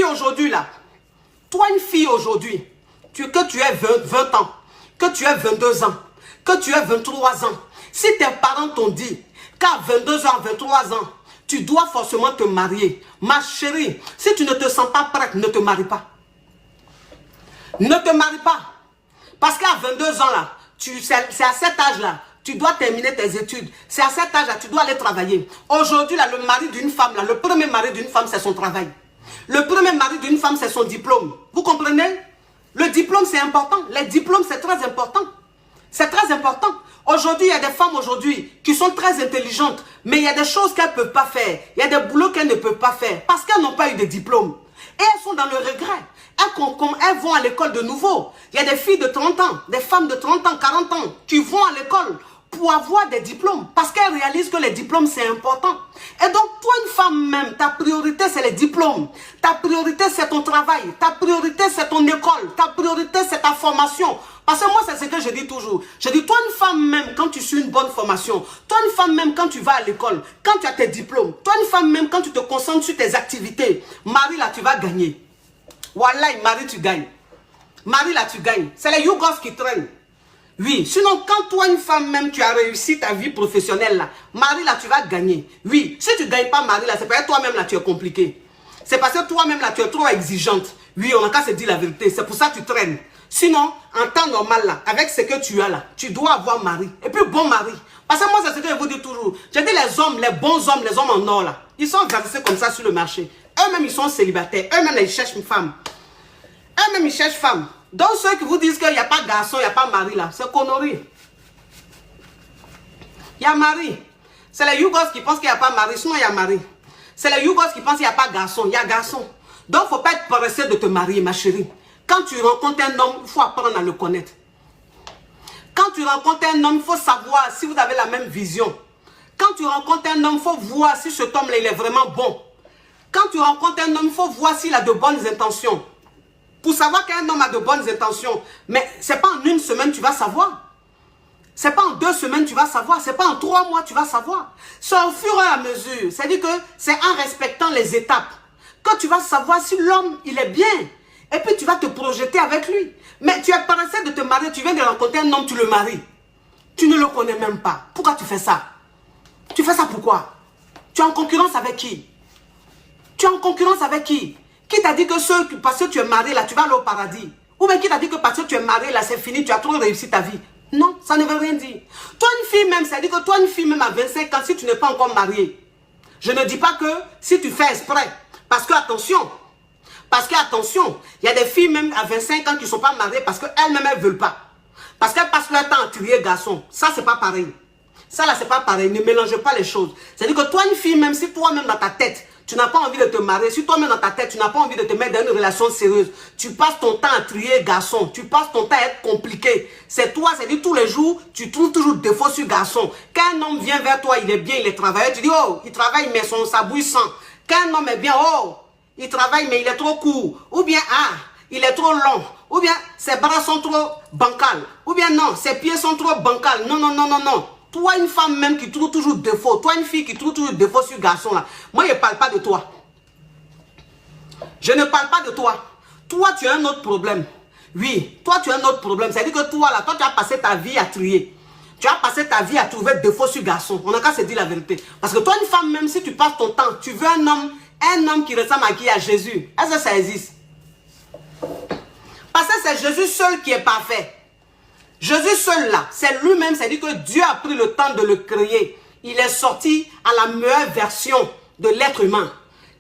aujourd'hui là, toi une fille aujourd'hui, que tu aies 20 ans, que tu aies 22 ans, que tu aies 23 ans, si tes parents t'ont dit qu'à 22 ans, 23 ans, tu dois forcément te marier, ma chérie, si tu ne te sens pas prête, ne te marie pas. Ne te marie pas. Parce qu'à 22 ans là, c'est à cet âge là, tu dois terminer tes études. C'est à cet âge là, tu dois aller travailler. Aujourd'hui là, le mari d'une femme là, le premier mari d'une femme, c'est son travail. Le premier mari d'une femme, c'est son diplôme. Vous comprenez? Le diplôme, c'est important. Les diplômes, c'est très important. C'est très important. Aujourd'hui, il y a des femmes aujourd'hui qui sont très intelligentes, mais il y a des choses qu'elles ne peuvent pas faire. Il y a des boulots qu'elles ne peuvent pas faire parce qu'elles n'ont pas eu de diplôme. Et elles sont dans le regret. Elles vont à l'école de nouveau. Il y a des filles de 30 ans, des femmes de 30 ans, 40 ans qui vont à l'école pour avoir des diplômes parce qu'elles réalisent que les diplômes, c'est important. Et donc, toi, une femme même, ta priorité, c'est les diplômes. Ta priorité, c'est ton travail. Ta priorité, c'est ton école. Ta priorité, c'est ta formation. Parce que moi, c'est ce que je dis toujours. Je dis, toi, une femme même, quand tu suis une bonne formation, toi, une femme même, quand tu vas à l'école, quand tu as tes diplômes, toi, une femme même, quand tu te concentres sur tes activités, Marie, là, tu vas gagner. Wallahi, Marie, tu gagnes. Marie, là, tu gagnes. C'est les Yougos qui traînent. Oui, sinon, quand toi, une femme même, tu as réussi ta vie professionnelle, là, Marie, là, tu vas gagner. Oui, si tu ne gagnes pas Marie, là, c'est parce que toi-même, là, tu es compliqué. C'est parce que toi-même, là, tu es trop exigeante. Oui, on n'a qu'à se dire la vérité. C'est pour ça que tu traînes. Sinon, en temps normal, là, avec ce que tu as là, tu dois avoir mari. Et puis, bon mari. Parce que moi, c'est ce que je vous dis toujours. Je dis les hommes, les bons hommes, les hommes en or, là, ils sont versés comme ça sur le marché. Eux-mêmes, ils sont célibataires. Eux-mêmes, ils cherchent une femme. Eux-mêmes, ils cherchent femme. Donc, ceux qui vous disent qu'il n'y a pas de garçon, il n'y a pas de mari, là, c'est connerie. Il y a mari. C'est les Yougos qui pensent qu'il n'y a pas de mari, sinon il y a mari. C'est les Yougos qui pensent qu'il n'y a pas de garçon, il y a garçon. Donc, il ne faut pas être pressé de te marier, ma chérie. Quand tu rencontres un homme, il faut apprendre à le connaître. Quand tu rencontres un homme, il faut savoir si vous avez la même vision. Quand tu rencontres un homme, il faut voir si cet homme-là, il est vraiment bon. Quand tu rencontres un homme, il faut voir s'il a de bonnes intentions. Pour savoir qu'un homme a de bonnes intentions, mais ce n'est pas en une semaine que tu vas savoir. Ce n'est pas en 2 semaines que tu vas savoir. Ce n'est pas en 3 mois que tu vas savoir. C'est au fur et à mesure. C'est-à-dire que c'est en respectant les étapes que tu vas savoir si l'homme, il est bien. Et puis tu vas te projeter avec lui. Mais tu es pressé de te marier. Tu viens de rencontrer un homme, tu le maries. Tu ne le connais même pas. Pourquoi tu fais ça? Tu fais ça pourquoi? Tu es en concurrence avec qui? Tu es en concurrence avec qui? Qui t'a dit que parce que tu es marié là, tu vas aller au paradis? Ou bien qui t'a dit que parce que tu es marié là, c'est fini, tu as trop réussi ta vie? Non, ça ne veut rien dire. Toi, une fille même, ça dit que toi, une fille même à 25 ans, si tu n'es pas encore mariée, je ne dis pas que si tu fais exprès. Parce que attention, il y a des filles même à 25 ans qui ne sont pas mariées parce qu'elles-mêmes, elles ne veulent pas. Parce qu'elles passent leur temps à trier garçon. Ça, c'est pas pareil. Ça, là, c'est pas pareil. Ne mélangez pas les choses. C'est-à-dire que toi, une fille, même si toi-même dans ta tête, tu n'as pas envie de te marier, si toi-même dans ta tête, tu n'as pas envie de te mettre dans une relation sérieuse, tu passes ton temps à trier garçon, tu passes ton temps à être compliqué. C'est toi, c'est-à-dire tous les jours, tu trouves toujours défaut sur garçon. Quand un homme vient vers toi, il est bien, il est travailleur, tu dis, oh, il travaille, mais sa bouille sent. Quand un homme est bien, oh, il travaille, mais il est trop court. Ou bien, ah, il est trop long. Ou bien, ses bras sont trop bancals. Ou bien, non, ses pieds sont trop bancals. Non, non, non, non, non. Toi, une femme même qui trouve toujours défaut, toi, une fille qui trouve toujours défaut sur garçon, là, moi, je ne parle pas de toi. Je ne parle pas de toi. Toi, tu as un autre problème. Oui, toi, tu as un autre problème. C'est-à-dire que toi, là, toi, tu as passé ta vie à trier. Tu as passé ta vie à trouver défaut sur garçon. On n'a qu'à se dire la vérité. Parce que toi, une femme, même si tu passes ton temps, tu veux un homme qui ressemble à qui? À Jésus. Est-ce que ça existe? Parce que c'est Jésus seul qui est parfait. Jésus seul là, c'est lui-même, c'est-à-dire que Dieu a pris le temps de le créer. Il est sorti à la meilleure version de l'être humain.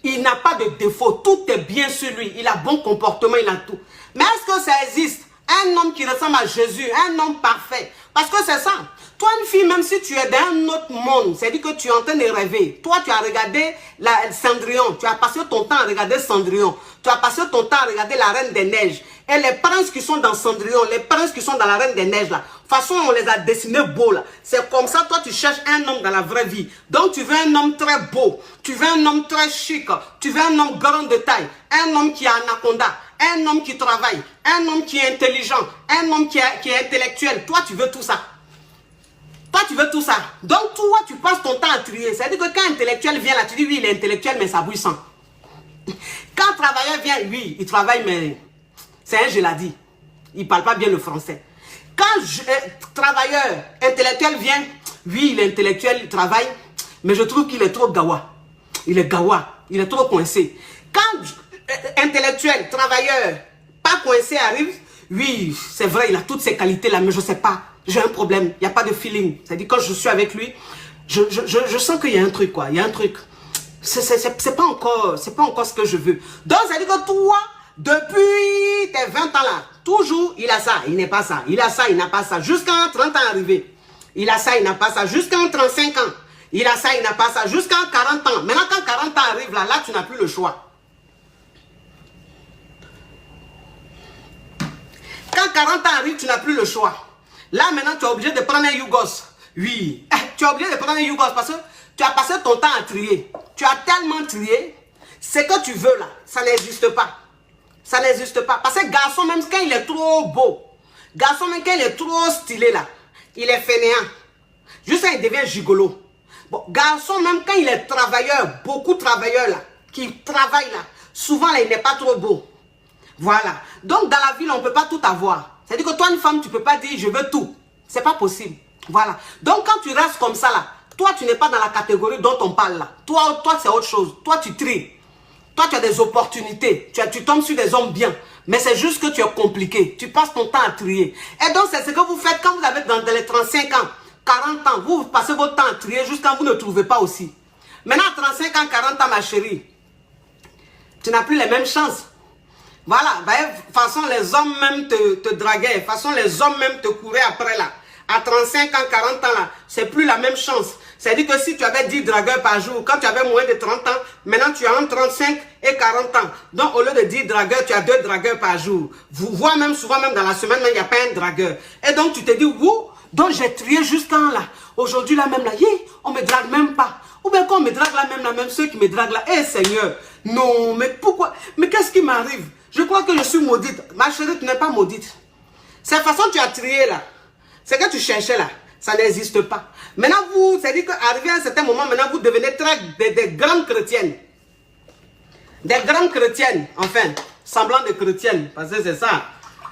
Il n'a pas de défaut, tout est bien sur lui. Il a bon comportement, il a tout. Mais est-ce que ça existe? Un homme qui ressemble à Jésus, un homme parfait. Parce que c'est ça. Toi, une fille, même si tu es dans un autre monde, c'est-à-dire que tu es en train de rêver. Toi, tu as regardé Cendrillon. Tu as passé ton temps à regarder Cendrillon. Tu as passé ton temps à regarder la Reine des Neiges. Et les princes qui sont dans Cendrillon, les princes qui sont dans la Reine des Neiges, là, de toute façon, on les a dessinés beaux, là. C'est comme ça, toi, tu cherches un homme dans la vraie vie. Donc, tu veux un homme très beau. Tu veux un homme très chic. Tu veux un homme grand de taille. Un homme qui a anaconda. Un homme qui travaille. Un homme qui est intelligent. Un homme qui est intellectuel. Toi, tu veux tout ça. Toi, tu veux tout ça. Donc, toi, tu passes ton temps à trier. C'est-à-dire que quand un intellectuel vient là, tu dis, oui, il est intellectuel, mais ça bouille sang. Quand travailleur vient, oui, il travaille, mais c'est un geladi. Il ne parle pas bien le français. Quand travailleur intellectuel vient, oui, il est intellectuel, il travaille, mais je trouve qu'il est trop gawa. Il est gawa, il est trop coincé. Quand intellectuel, travailleur, pas coincé arrive, oui, c'est vrai, il a toutes ces qualités-là, mais je ne sais pas, j'ai un problème, il n'y a pas de feeling. C'est-à-dire, quand je suis avec lui, je sens qu'il y a un truc, quoi, il y a un truc. C'est pas encore ce que je veux. Donc, ça veut dire que toi, depuis tes 20 ans là, toujours, il a ça, il n'est pas ça. Il a ça, il n'a pas ça. Jusqu'à 30 ans arrivé. Il a ça, il n'a pas ça. Jusqu'à 35 ans. Il a ça, il n'a pas ça. Jusqu'à 40 ans. Maintenant, quand 40 ans arrive là, tu n'as plus le choix. Quand 40 ans arrive, tu n'as plus le choix. Là, maintenant, tu es obligé de prendre un Yougos. Oui. Tu es obligé de prendre un Yougos parce que tu as passé ton temps à trier. Tu as tellement trié. Ce que tu veux là, ça n'existe pas. Ça n'existe pas. Parce que garçon, même quand il est trop beau, garçon, même quand il est trop stylé là, il est fainéant. Juste il devient gigolo. Bon, garçon, même quand il est travailleur, beaucoup travailleur là, qui travaille là, souvent là, il n'est pas trop beau. Voilà. Donc, dans la ville, on ne peut pas tout avoir. C'est-à-dire que toi, une femme, tu ne peux pas dire, je veux tout. C'est pas possible. Voilà. Donc, quand tu restes comme ça là, toi, tu n'es pas dans la catégorie dont on parle là. Toi c'est autre chose. Toi, tu tries. Toi, tu as des opportunités. Tu tombes sur des hommes bien. Mais c'est juste que tu es compliqué. Tu passes ton temps à trier. Et donc, c'est ce que vous faites quand vous avez dans les 35 ans, 40 ans. Vous passez votre temps à trier jusqu'à vous ne trouvez pas aussi. Maintenant, à 35 ans, 40 ans, ma chérie, tu n'as plus les mêmes chances. Voilà. De toute façon, les hommes même te draguaient. De toute façon, les hommes même te couraient après là. À 35 ans, 40 ans là, c'est plus la même chance. C'est-à-dire que si tu avais 10 dragueurs par jour, quand tu avais moins de 30 ans, maintenant tu as entre 35 et 40 ans. Donc au lieu de 10 dragueurs, tu as 2 dragueurs par jour. Vous voyez même souvent, même dans la semaine, il n'y a pas un dragueur. Et donc tu te dis, ouh, donc j'ai trié jusqu'à là. Aujourd'hui là même là, on me drague même pas. Ou bien quand on me drague là même ceux qui me draguent là, eh Seigneur, non, mais pourquoi? Mais qu'est-ce qui m'arrive? Je crois que je suis maudite. Ma chérie, tu n'es pas maudite. Cette façon tu as trié là. C'est que tu cherchais là, ça n'existe pas. Maintenant, vous, c'est-à-dire qu'arrivé à un certain moment, maintenant, vous devenez des grandes chrétiennes. Des grandes chrétiennes, enfin, semblant de chrétiennes, parce que c'est ça.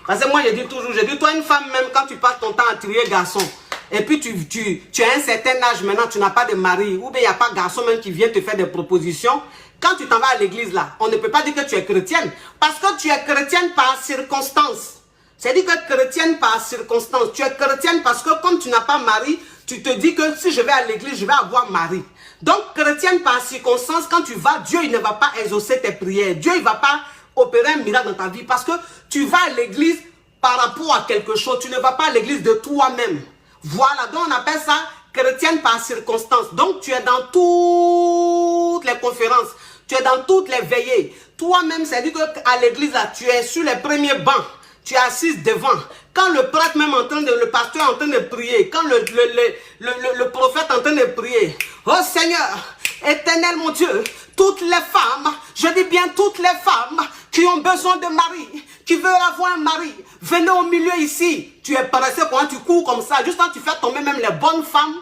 Parce que moi, je dis toujours, toi, une femme, même quand tu passes ton temps à trier garçon, et puis tu as un certain âge maintenant, tu n'as pas de mari, ou bien il n'y a pas de garçon même qui vient te faire des propositions, quand tu t'en vas à l'église là, on ne peut pas dire que tu es chrétienne, parce que tu es chrétienne par circonstance. C'est-à-dire que chrétienne par circonstance. Tu es chrétienne parce que comme tu n'as pas mari, tu te dis que si je vais à l'église, je vais avoir mari. Donc chrétienne par circonstance, quand tu vas, Dieu il ne va pas exaucer tes prières. Dieu il ne va pas opérer un miracle dans ta vie parce que tu vas à l'église par rapport à quelque chose. Tu ne vas pas à l'église de toi-même. Voilà, donc on appelle ça chrétienne par circonstance. Donc tu es dans toutes les conférences. Tu es dans toutes les veillées. Toi-même, c'est-à-dire qu'à l'église, là, tu es sur les premiers bancs. Tu es assise devant. Quand le prêtre même le pasteur est en train de prier, quand le prophète est en train de prier, oh Seigneur, éternel mon Dieu, toutes les femmes, je dis bien toutes les femmes qui ont besoin de mari, qui veulent avoir un mari, venez au milieu ici. Tu es pressé quand tu cours comme ça, juste quand tu fais tomber même les bonnes femmes,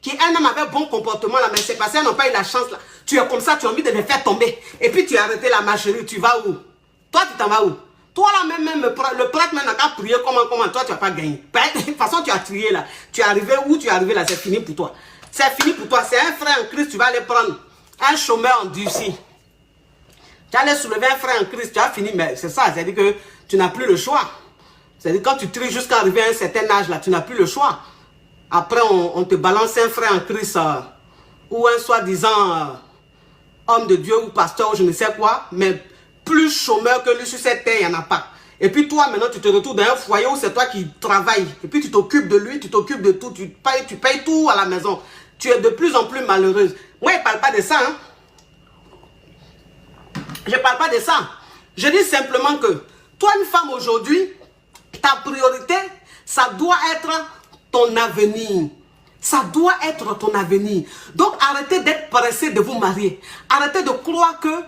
qui elles-mêmes avaient bon comportement là, mais c'est parce qu'elles n'ont pas eu la chance là. Tu es comme ça, tu as envie de les faire tomber. Et puis tu as arrêté la ma chérie, tu vas où? Toi tu t'en vas où? Toi là même le prêtre même n'a qu'à prier comment, toi tu n'as pas gagné. De toute façon tu as trié là. Tu es arrivé où tu es arrivé là, c'est fini pour toi. C'est fini pour toi, c'est un frère en Christ, tu vas aller prendre un chômeur endurci. Tu allais soulever un frère en Christ, tu as fini, mais c'est ça, c'est-à-dire que tu n'as plus le choix. C'est-à-dire quand tu tries jusqu'à arriver à un certain âge là, tu n'as plus le choix. Après on te balance un frère en Christ ou un soi-disant homme de Dieu ou pasteur ou je ne sais quoi, mais plus chômeur que lui sur cette terre, il n'y en a pas. Et puis toi, maintenant, tu te retrouves dans un foyer où c'est toi qui travailles. Et puis tu t'occupes de lui, tu t'occupes de tout, tu payes tout à la maison. Tu es de plus en plus malheureuse. Moi, je ne parle pas de ça. Hein. Je ne parle pas de ça. Je dis simplement que toi, une femme aujourd'hui, ta priorité, ça doit être ton avenir. Ça doit être ton avenir. Donc arrêtez d'être pressé de vous marier. Arrêtez de croire que